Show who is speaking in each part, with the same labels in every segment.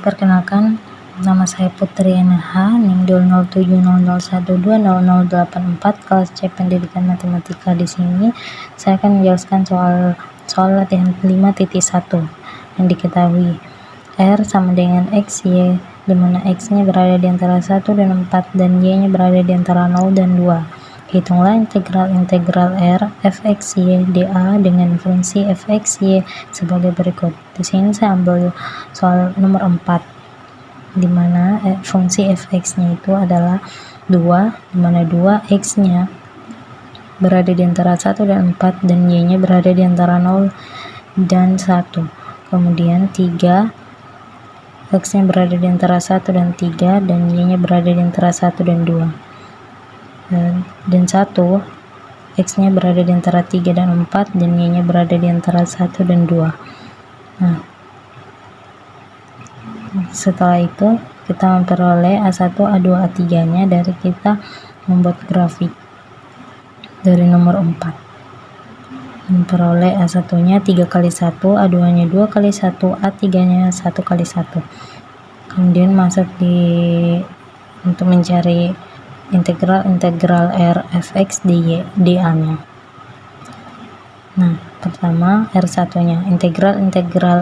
Speaker 1: Perkenalkan, nama saya Putri NH, NIM 20700120084, kelas C Pendidikan Matematika. Di sini saya akan menjelaskan soal latihan 5.1 yang diketahui R sama dengan X, Y, di mana X-nya berada di antara 1 dan 4 dan Y-nya berada di antara 0 dan 2. Hitunglah integral R fx y dA dengan fungsi fx y sebagai berikut. Di sini saya ambil soal nomor 4, di mana fungsi fx-nya itu adalah 2, di mana 2 x-nya berada di antara 1 dan 4 dan y-nya berada di antara 0 dan 1. Kemudian 3, x-nya berada di antara 1 dan 3 dan y-nya berada di antara 1 dan 2. Dan 1, x-nya berada di antara 3 dan 4 dan y-nya berada di antara 1 dan 2. Nah, setelah itu kita memperoleh A1, A2, A3 nya dari kita membuat grafik dari nomor 4. Memperoleh A1 nya 3 kali 1, A2 nya 2 kali 1, A3 nya 1 kali 1. Kemudian masuk untuk mencari integral R fx dy dA nya. Nah, pertama R1 nya integral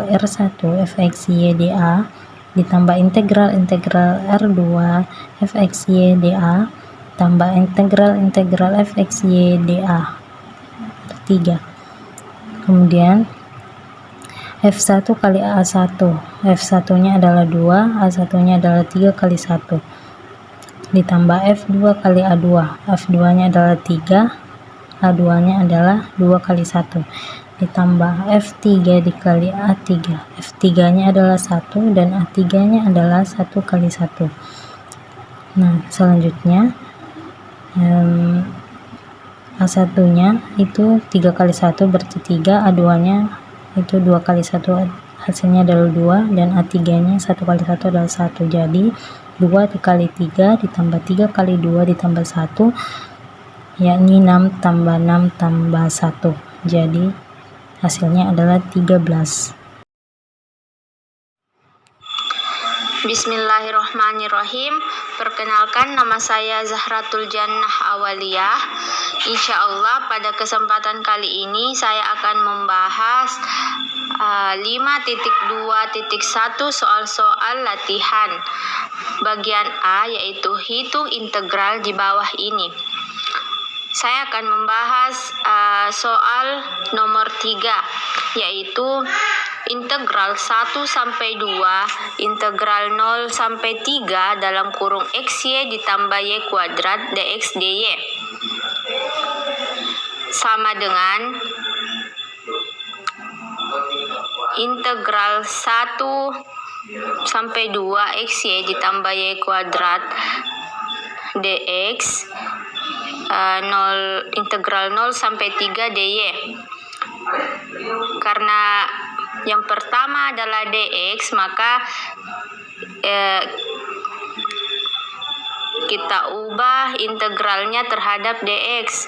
Speaker 1: R1 fx y dA ditambah integral R2 fx y dA tambah integral fx y dA 3. Kemudian F1 kali A1, F1 nya adalah 2, A1 nya adalah 3 kali 1, ditambah F2 kali A2, F2 nya adalah 3, A2 nya adalah 2 kali 1, ditambah F3 dikali A3, F3 nya adalah 1 dan A3 nya adalah 1 kali 1. Nah, selanjutnya A1 nya itu 3 kali 1 berarti 3, A2 nya itu 2 kali 1, hasilnya adalah 2, dan A3 nya 1 kali 1 adalah 1. Jadi 2 dikali 3 ditambah 3 kali 2 ditambah 1, yakni 6 tambah 6 tambah 1. Jadi hasilnya adalah 13.
Speaker 2: Bismillahirrahmanirrahim. Perkenalkan, nama saya Zahratul Jannah Awaliyah. Insya Allah pada kesempatan kali ini saya akan membahas 5.2.1 soal-soal latihan bagian A, yaitu hitung integral di bawah ini. Saya akan membahas soal nomor 3, yaitu integral 1 sampai 2 integral 0 sampai 3 dalam kurung xy ditambah y kuadrat dx dy sama dengan integral 1 sampai 2 xy ditambah y kuadrat dx integral 0 sampai 3 dy. Karena yang pertama adalah dx, maka kita ubah integralnya terhadap dx.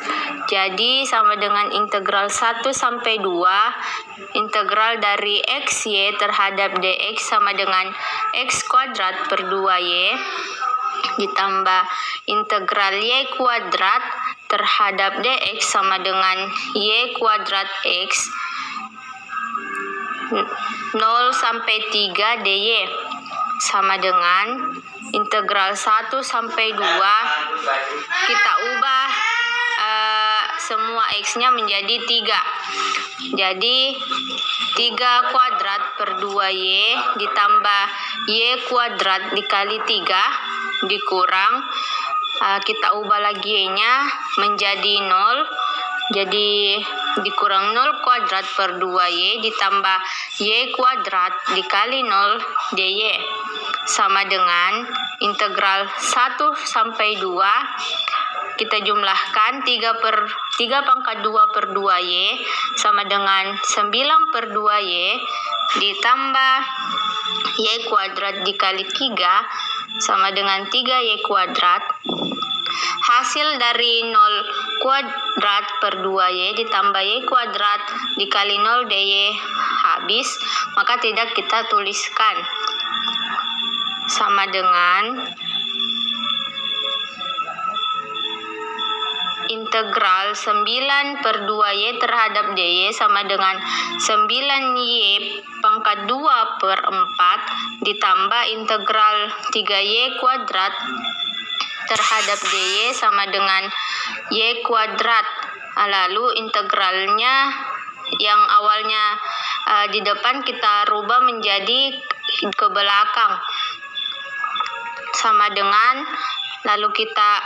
Speaker 2: Jadi sama dengan integral 1 sampai 2 integral dari xy terhadap dx sama dengan x kuadrat per 2y ditambah integral y kuadrat terhadap dx sama dengan y kuadrat x 0 sampai 3 dy sama dengan integral 1 sampai 2 kita ubah semua x-nya menjadi 3. Jadi 3 kuadrat per 2y ditambah y kuadrat dikali 3 dikurang kita ubah lagi y-nya menjadi 0. Jadi dikurang 0 kuadrat per 2y ditambah y kuadrat dikali 0 dy sama dengan integral 1 sampai 2 kita jumlahkan 3 pangkat 2 per 2y sama dengan 9 per 2y ditambah y kuadrat dikali 3 sama dengan 3y kuadrat. Hasil dari 0 kuadrat per 2y ditambah y kuadrat dikali 0 dy habis, maka tidak kita tuliskan. sama dengan integral 9/2y terhadap dy sama dengan 9y pangkat 2/4 ditambah integral 3y kuadrat terhadap dy sama dengan y kuadrat. Lalu integralnya yang awalnya di depan kita rubah menjadi ke belakang sama dengan, lalu kita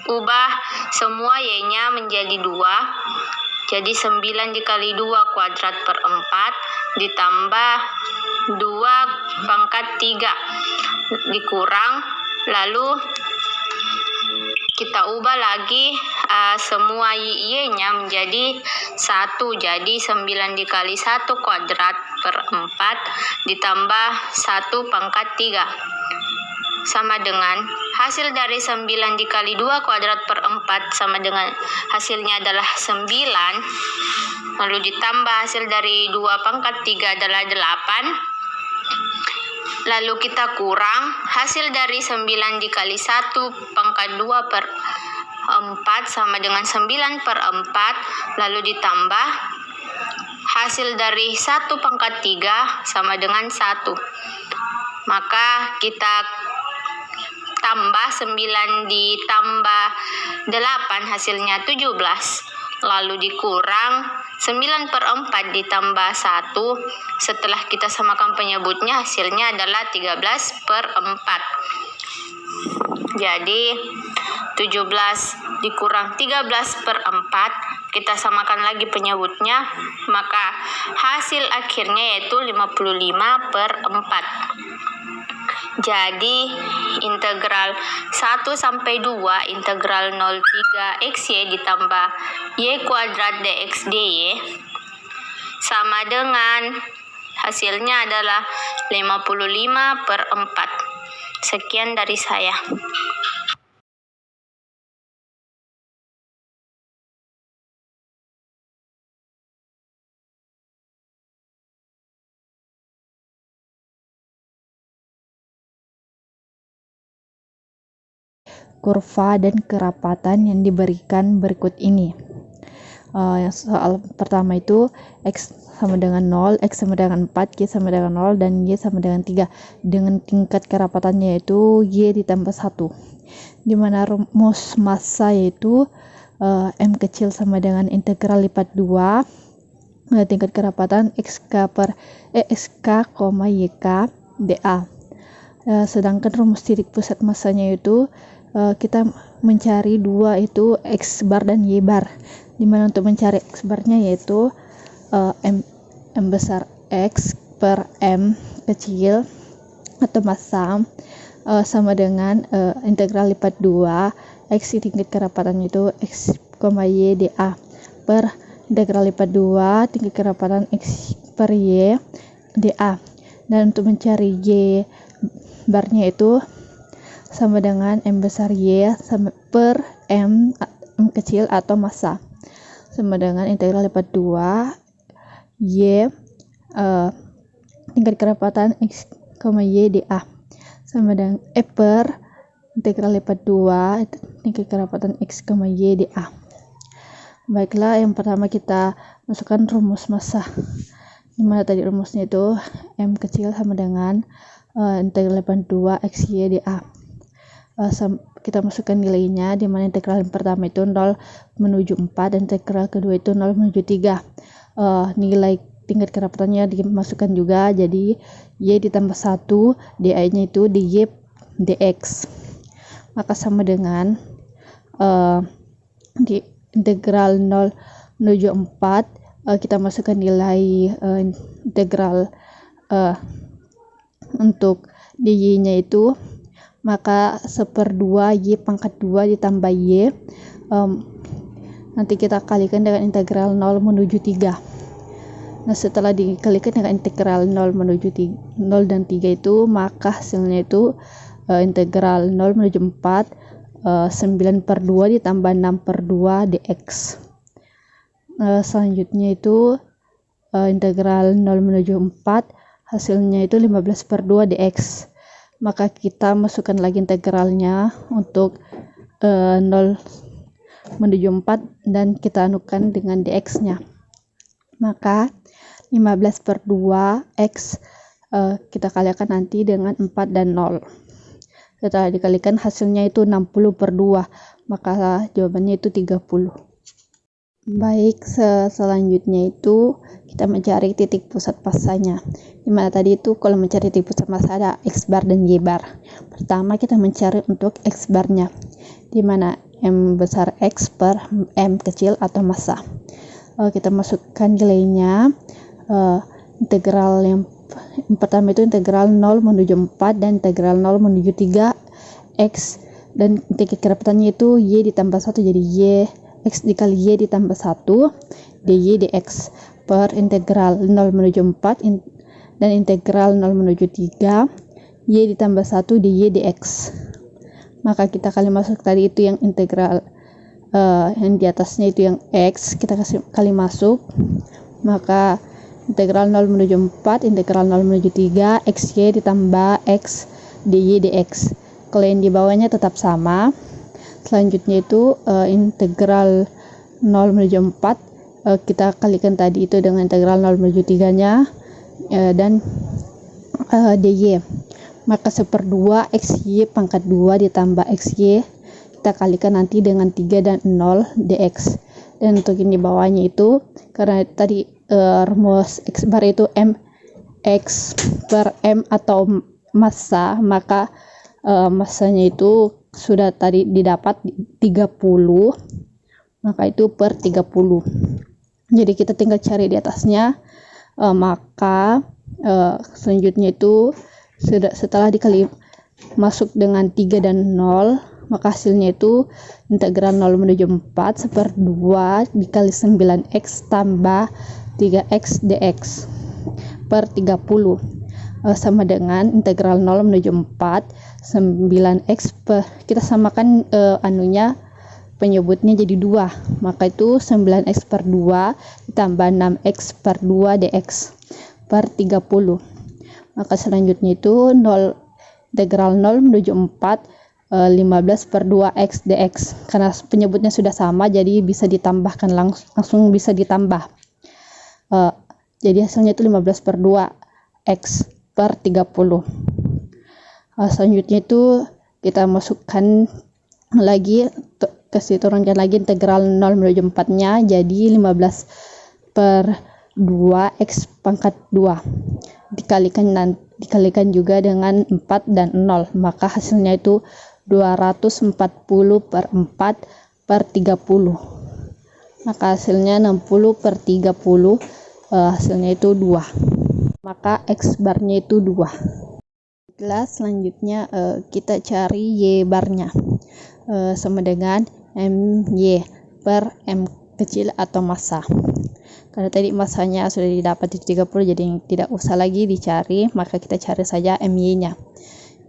Speaker 2: ubah semua y-nya menjadi 2. Jadi 9 dikali 2 kuadrat per 4 ditambah 2 pangkat 3 dikurang, lalu kita ubah lagi semua y-nya menjadi 1. Jadi 9 dikali 1 kuadrat per 4 ditambah 1 pangkat 3 sama dengan hasil dari 9 dikali 2 kuadrat per 4 sama dengan hasilnya adalah 9, lalu ditambah hasil dari 2 pangkat 3 adalah 8, lalu kita kurang hasil dari 9 dikali 1 pangkat 2 per 4 sama dengan 9 per 4, lalu ditambah hasil dari 1 pangkat 3 sama dengan 1. Maka kita tambah 9 ditambah 8 hasilnya 17, lalu dikurang 9 per 4 ditambah 1, setelah kita samakan penyebutnya hasilnya adalah 13 per 4. Jadi 17 dikurang 13 per 4, kita samakan lagi penyebutnya, maka hasil akhirnya yaitu 55 per 4. Jadi integral 1 sampai 2 integral 03 xy ditambah y kuadrat dx dy sama dengan hasilnya adalah 55 per 4. Sekian dari saya.
Speaker 3: Kurva dan kerapatan yang diberikan berikut ini. Soal pertama itu x sama dengan 0, x sama dengan 4, y sama dengan 0, dan y sama dengan 3 dengan tingkat kerapatannya yaitu y ditambah 1, di mana rumus massa yaitu m kecil sama dengan integral lipat 2 tingkat kerapatan xk per xk, yk dA. Sedangkan rumus titik pusat massanya yaitu kita mencari 2 itu x bar dan y bar, dimana untuk mencari x barnya yaitu m besar x per m kecil atau massa sama dengan integral lipat 2 x di tingkat kerapatan itu x, y dA per integral lipat 2 tingkat kerapatan x per y dA. Dan untuk mencari y barnya itu sama dengan m besar y sama per m kecil atau massa sama dengan integral lipat 2 y tingkat kerapatan x, y dA sama dengan per integral lipat 2 tingkat kerapatan x, y dA. Baiklah, yang pertama kita masukkan rumus massa, dimana tadi rumusnya itu m kecil sama dengan integral lipat 2 x, y dA. Kita masukkan nilainya, di mana integral yang pertama itu 0 menuju 4 dan integral kedua itu 0 menuju 3. Nilai tingkat kerapatannya dimasukkan juga, jadi y ditambah 1 dA-nya itu dy dx, maka sama dengan di integral 0 menuju 4 kita masukkan nilai integral untuk dy-nya itu, maka 1/2 y pangkat 2 ditambah y, nanti kita kalikan dengan integral 0 menuju 3. Nah, setelah dikalikan dengan integral 0 menuju 0 dan 3 itu, maka hasilnya itu integral 0 menuju 4 9/2 ditambah 6/2 dx. Selanjutnya itu integral 0 menuju 4 hasilnya itu 15/2 dx. maka kita masukkan lagi integralnya untuk 0 menuju 4 dan kita anukan dengan dx nya. Maka 15/2 x kita kalikan nanti dengan 4 dan 0. Setelah dikalikan hasilnya itu 60/2, maka jawabannya itu 30. Baik, selanjutnya itu kita mencari titik pusat masanya. Dimana tadi itu kalau mencari titik pusat massa ada x bar dan y bar. Pertama kita mencari untuk x barnya, dimana m besar x per m kecil atau massa. Kita masukkan nilainya. Integral yang pertama itu integral 0 menuju 4 dan integral 0 menuju 3 x, dan titik kerapatannya itu y ditambah 1 jadi y x dikali y ditambah 1 dy dx per integral 0 menuju 4 dan integral 0 menuju 3 y ditambah 1 dy dx. Maka kita kali masuk tadi itu yang integral yang di atasnya itu yang x, kita kasih kali masuk, maka integral 0 menuju 4 integral 0 menuju 3 xy ditambah x dy dx. Kalau yang di bawahnya tetap sama. Selanjutnya itu integral 0 menuju 4 kita kalikan tadi itu dengan integral 0 menuju 3 nya dan dy, maka 1/2 xy pangkat 2 ditambah xy kita kalikan nanti dengan 3 dan 0 dx. Dan untuk yang di bawahnya itu karena tadi rumus x bar itu m x per m atau massa, maka massanya itu sudah tadi didapat 30, maka itu per 30. Jadi kita tinggal cari di atasnya. Maka selanjutnya itu setelah dikali masuk dengan 3 dan 0, maka hasilnya itu integral 0 menuju 4 1/2 dikali 9x tambah 3x dx per 30 sama dengan integral 0 menuju 4 9x per, kita samakan penyebutnya jadi 2, maka itu 9x per 2 ditambah 6x per 2 dx per 30. Maka selanjutnya itu integral 0 menuju 4 15/2 x dx, karena penyebutnya sudah sama jadi bisa ditambahkan langsung bisa ditambah. Jadi hasilnya itu 15/2 x per 30. Selanjutnya itu kita masukkan lagi, kasih turunkan lagi integral 0 menuju 4 nya jadi 15/2 x pangkat 2 dikalikan juga dengan 4 dan 0, maka hasilnya itu 240/4 per 30, maka hasilnya 60/30, hasilnya itu 2, maka x barnya itu 2. Selanjutnya kita cari y barnya, sama dengan my per m kecil atau massa. Karena tadi massanya sudah didapat di 30 jadi tidak usah lagi dicari, maka kita cari saja my nya,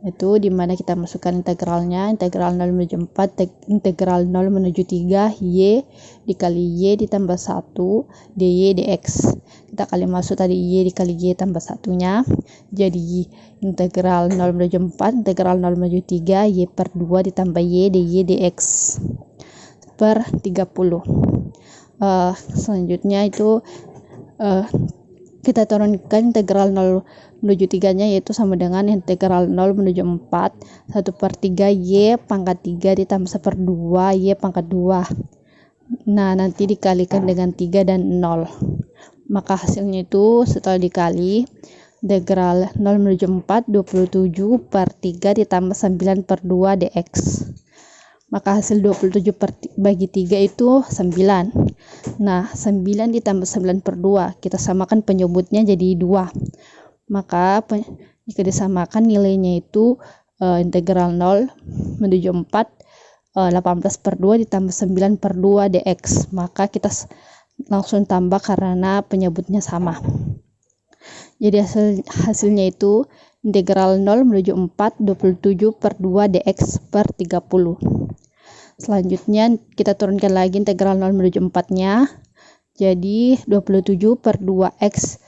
Speaker 3: itu dimana kita masukkan integralnya, integral 0 menuju 4 integral 0 menuju 3 y dikali y ditambah 1 dy dx. Kita kali masuk tadi y dikali y tambah 1 nya jadi integral 0 menuju 4 integral 0 menuju 3 y per 2 ditambah y dy dx per 30. Selanjutnya itu kita turunkan integral 0 menuju 3 nya, yaitu sama dengan integral 0 menuju 4 1/3 y pangkat 3 ditambah 1/2 y pangkat 2. Nah nanti dikalikan dengan 3 dan 0, maka hasilnya itu setelah dikali integral 0 menuju 4 27/3 ditambah 9/2 dx, maka hasil 27 bagi 3 itu 9. Nah 9 ditambah 9/2 kita samakan penyebutnya jadi 2, maka jika disamakan nilainya itu integral 0 menuju 4 18/2 ditambah 9/2 dx, maka kita langsung tambah karena penyebutnya sama. Jadi hasilnya itu integral 0 menuju 4 27/2 dx per 30. Selanjutnya kita turunkan lagi integral 0 menuju 4 nya jadi 27/2x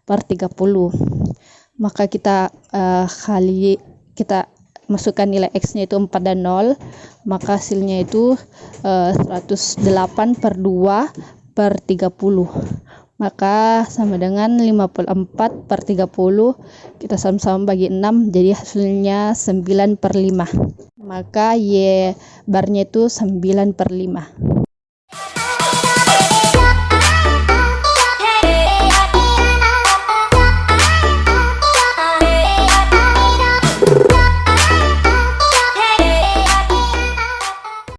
Speaker 3: per 30, maka kita masukkan nilai X-nya itu 4 dan 0, maka hasilnya itu 108 per 2 per 30. Maka sama dengan 54 per 30, kita sama-sama bagi 6, jadi hasilnya 9 per 5. Maka Y barnya itu 9 per 5.